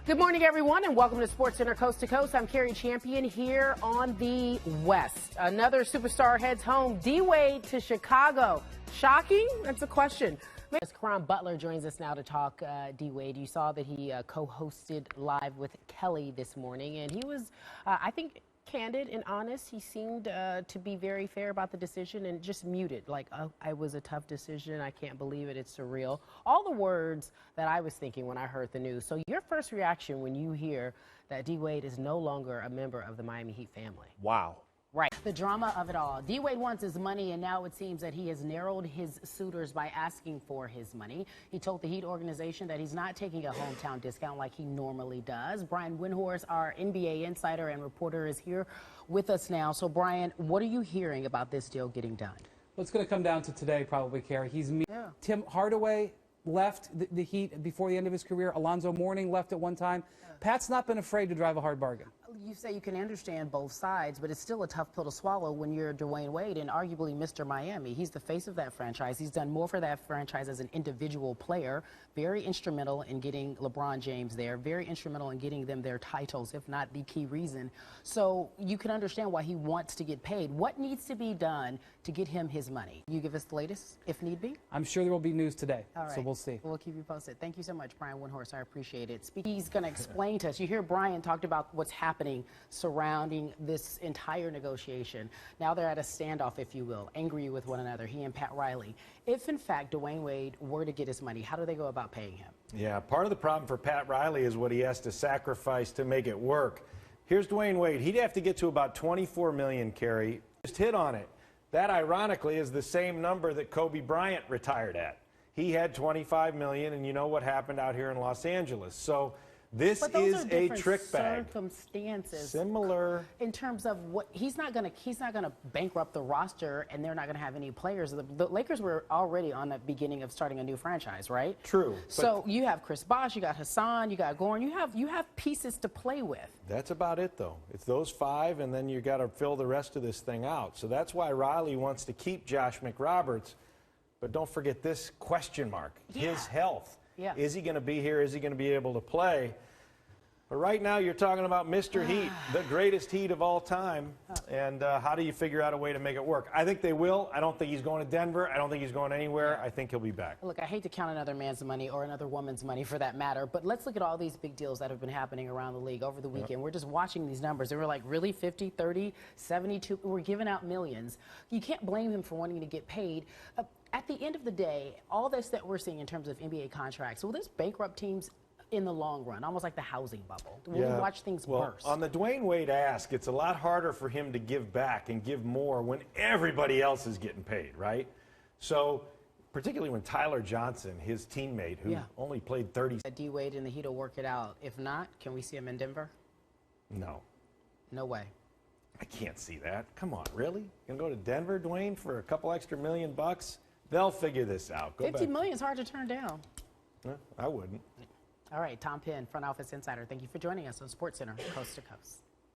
Good morning, everyone, and welcome to SportsCenter Coast to Coast. I'm Cari Champion here on the West. Another superstar heads home, D-Wade to Chicago. Shocking? That's a question. Caron Butler joins us now to talk D-Wade. You saw that he co-hosted Live with Kelly this morning, and he was, I think, candid and honest. He seemed to be very fair about the decision and just muted, like, oh, it was a tough decision. I can't believe it. It's surreal. All the words that I was thinking when I heard the news. So your first reaction when you hear that D-Wade is no longer a member of the Miami Heat family? Wow. Right. The drama of it all. D-Wade wants his money, and now it seems that he has narrowed his suitors by asking for his money. He told the Heat organization that he's not taking a hometown discount like he normally does. Brian Windhorst, our NBA insider and reporter, is here with us now. So, Brian, what are you hearing about this deal getting done? Well, it's going to come down to today, probably, Cari. Tim Hardaway left the Heat before the end of his career. Alonzo Mourning left at one time. Pat's not been afraid to drive a hard bargain. You say you can understand both sides, but it's still a tough pill to swallow when you're Dwayne Wade and arguably Mr. Miami. He's the face of that franchise. He's done more for that franchise as an individual player, very instrumental in getting LeBron James there, very instrumental in getting them their titles, if not the key reason. So you can understand why he wants to get paid. What needs to be done to get him his money? You give us the latest, if need be? I'm sure there will be news today, all right. So we'll see. We'll keep you posted. Thank you so much, Brian Windhorst. I appreciate it. He's going to explain to us. You hear Brian talked about what's happening surrounding this entire negotiation. Now they're at a standoff, if you will, angry with one another, he and Pat Riley. If, in fact, Dwayne Wade were to get his money, how do they go about paying him? Yeah, part of the problem for Pat Riley is what he has to sacrifice to make it work. Here's Dwayne Wade. He'd have to get to about $24 million, Cari. Just hit on it. That, ironically, is the same number that Kobe Bryant retired at. He had $25 million, and you know what happened out here in Los Angeles. So this is a trick bag. Circumstances. Similar. In terms of what he's not gonna bankrupt the roster, and they're not gonna have any players. The Lakers were already on the beginning of starting a new franchise, right? True. So you have Chris Bosh, you got Hassan, you got Goran. You have pieces to play with. That's about it, though. It's those five, and then you got to fill the rest of this thing out. So that's why Riley wants to keep Josh McRoberts. But don't forget this question mark: his health. Yeah. Is he going to be here? Is he going to be able to play? But right now you're talking about Mr. Heat, the greatest Heat of all time. And how do you figure out a way to make it work? I think they will. I don't think he's going to Denver. I don't think he's going anywhere. I think he'll be back. Look, I hate to count another man's money or another woman's money for that matter, but let's look at all these big deals that have been happening around the league over the weekend. Yep. We're just watching these numbers, and we're like, really, 50, 30, 72? We're giving out millions. You can't blame him for wanting to get paid. At the end of the day, all this that we're seeing in terms of NBA contracts, will this bankrupt teams in the long run, almost like the housing bubble? Will we watch things burst? On the Dwayne Wade ask, it's a lot harder for him to give back and give more when everybody else is getting paid, right? So, particularly when Tyler Johnson, his teammate, who only played 30. D-Wade and the Heat will work it out. If not, can we see him in Denver? No. No way. I can't see that. Come on, really? You gonna go to Denver, Dwayne, for a couple extra $1 million? They'll figure this out. Go 50 million is hard to turn down. I wouldn't. All right, Tom Penn, Front Office Insider, thank you for joining us on SportsCenter Coast to Coast.